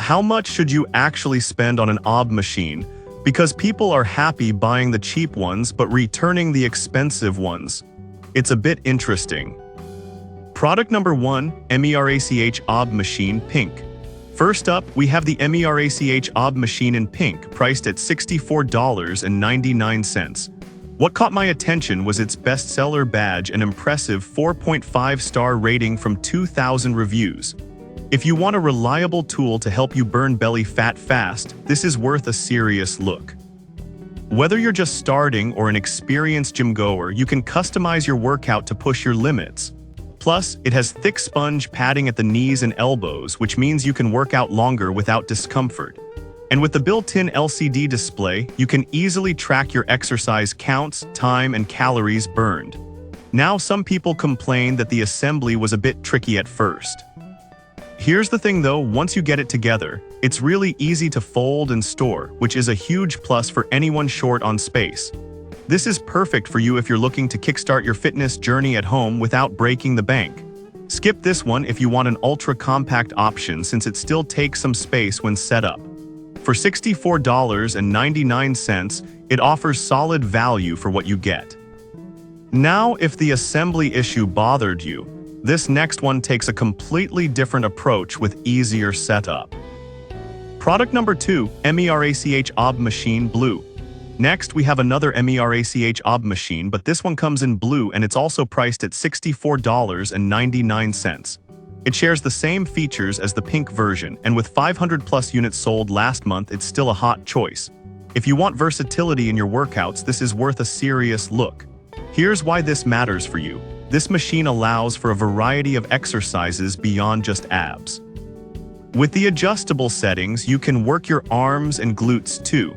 how much should you actually spend on an OB machine? Because people are happy buying the cheap ones but returning the expensive ones. It's a bit interesting. Product number 1, MERACH OB Machine Pink. First up, we have the MERACH OB Machine in pink, priced at $64.99. What caught my attention was its bestseller badge and impressive 4.5-star rating from 2,000 reviews. If you want a reliable tool to help you burn belly fat fast, this is worth a serious look. Whether you're just starting or an experienced gym goer, you can customize your workout to push your limits. Plus, it has thick sponge padding at the knees and elbows, which means you can work out longer without discomfort. And with the built-in LCD display, you can easily track your exercise counts, time, and calories burned. Now, some people complain that the assembly was a bit tricky at first. Here's the thing though, once you get it together, it's really easy to fold and store, which is a huge plus for anyone short on space. This is perfect for you if you're looking to kickstart your fitness journey at home without breaking the bank. Skip this one if you want an ultra-compact option, since it still takes some space when set up. For $64.99, it offers solid value for what you get. Now, if the assembly issue bothered you, this next one takes a completely different approach with easier setup. Product number 2, MERACH OB Machine Blue. Next, we have another MERACH OB machine, but this one comes in blue and it's also priced at $64.99. It shares the same features as the pink version, and with 500 plus units sold last month, it's still a hot choice. If you want versatility in your workouts, this is worth a serious look. Here's why this matters for you. This machine allows for a variety of exercises beyond just abs. With the adjustable settings, you can work your arms and glutes too.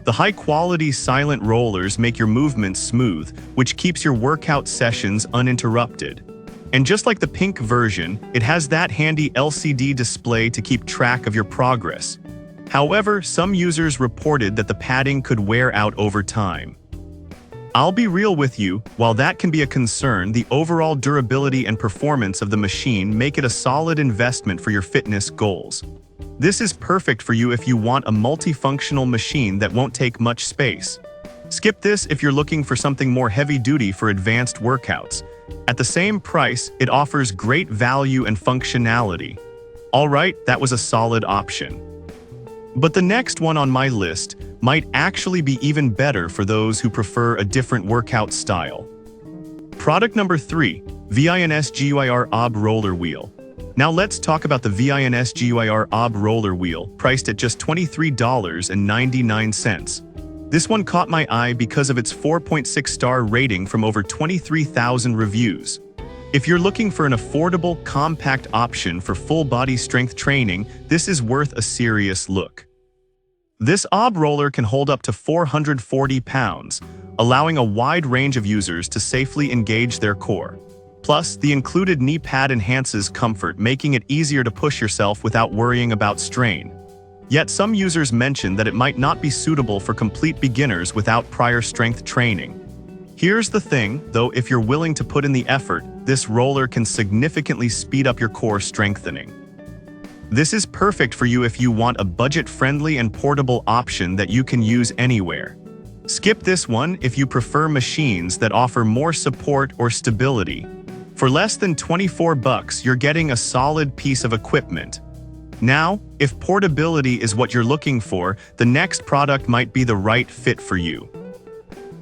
The high-quality silent rollers make your movements smooth, which keeps your workout sessions uninterrupted. And just like the pink version, it has that handy LCD display to keep track of your progress. However, some users reported that the padding could wear out over time. I'll be real with you, while that can be a concern, the overall durability and performance of the machine make it a solid investment for your fitness goals. This is perfect for you if you want a multifunctional machine that won't take much space. Skip this if you're looking for something more heavy-duty for advanced workouts. At the same price, it offers great value and functionality. Alright, that was a solid option. But the next one on my list might actually be even better for those who prefer a different workout style. Product number 3, VINS GYR OB Roller Wheel. Now let's talk about the VINS GYR OB Roller Wheel, priced at just $23.99. This one caught my eye because of its 4.6-star rating from over 23,000 reviews. If you're looking for an affordable, compact option for full body strength training, this is worth a serious look. This OB roller can hold up to 440 pounds, allowing a wide range of users to safely engage their core. Plus, the included knee pad enhances comfort, making it easier to push yourself without worrying about strain. Yet some users mention that it might not be suitable for complete beginners without prior strength training. Here's the thing, though, if you're willing to put in the effort, this roller can significantly speed up your core strengthening. This is perfect for you if you want a budget-friendly and portable option that you can use anywhere. Skip this one if you prefer machines that offer more support or stability. For less than $24, you're getting a solid piece of equipment. Now, if portability is what you're looking for, the next product might be the right fit for you.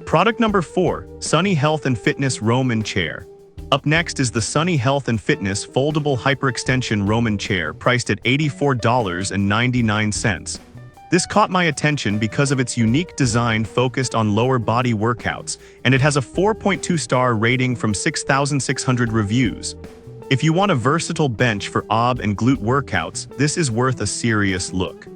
Product number 4, Sunny Health and Fitness Roman Chair. Up next is the Sunny Health and Fitness Foldable Hyperextension Roman Chair, priced at $84.99. This caught my attention because of its unique design focused on lower body workouts, and it has a 4.2-star rating from 6,600 reviews. If you want a versatile bench for OB and glute workouts, this is worth a serious look.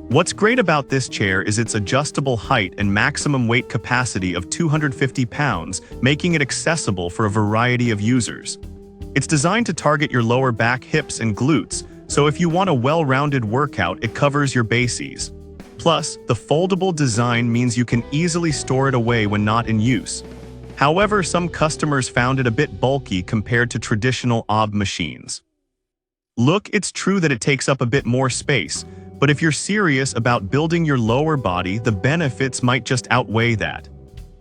What's great about this chair is its adjustable height and maximum weight capacity of 250 pounds, making it accessible for a variety of users. It's designed to target your lower back, hips, and glutes, so if you want a well-rounded workout, it covers your bases. Plus, the foldable design means you can easily store it away when not in use. However, some customers found it a bit bulky compared to traditional OB machines. Look, it's true that it takes up a bit more space, but if you're serious about building your lower body, the benefits might just outweigh that.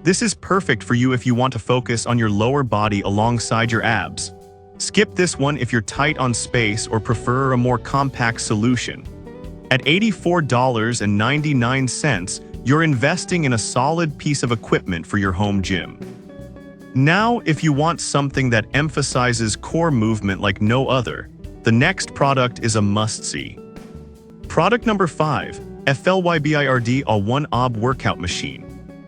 This is perfect for you if you want to focus on your lower body alongside your abs. Skip this one if you're tight on space or prefer a more compact solution. At $84.99, you're investing in a solid piece of equipment for your home gym. Now, if you want something that emphasizes core movement like no other, the next product is a must-see. Product number 5, FLYBIRD All-1 OB Workout Machine.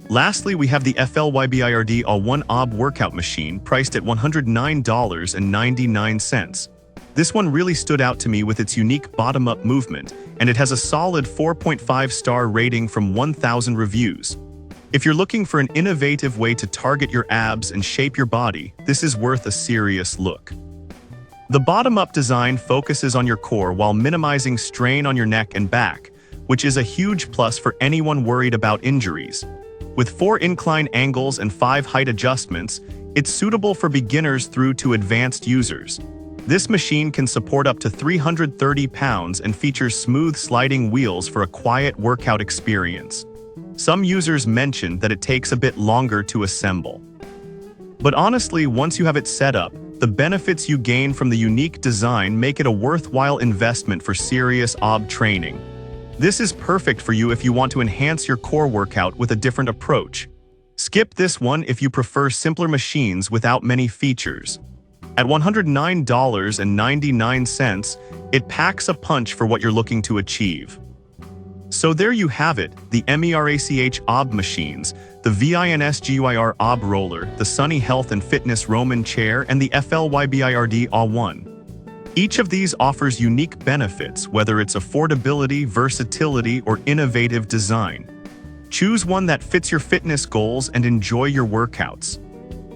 Lastly, we have the FLYBIRD All-1 OB Workout Machine priced at $109.99. This one really stood out to me with its unique bottom-up movement, and it has a solid 4.5-star rating from 1,000 reviews. If you're looking for an innovative way to target your abs and shape your body, this is worth a serious look. The bottom-up design focuses on your core while minimizing strain on your neck and back, which is a huge plus for anyone worried about injuries. With 4 incline angles and 5 height adjustments, it's suitable for beginners through to advanced users. This machine can support up to 330 pounds and features smooth sliding wheels for a quiet workout experience. Some users mentioned that it takes a bit longer to assemble. But honestly, once you have it set up, the benefits you gain from the unique design make it a worthwhile investment for serious OB training. This is perfect for you if you want to enhance your core workout with a different approach. Skip this one if you prefer simpler machines without many features. At $109.99, it packs a punch for what you're looking to achieve. So there you have it, the MERACH OB machines, the VINSGYR OB roller, the Sunny Health and Fitness Roman chair, and the FLYBIRD All-1. Each of these offers unique benefits, whether it's affordability, versatility, or innovative design. Choose one that fits your fitness goals and enjoy your workouts.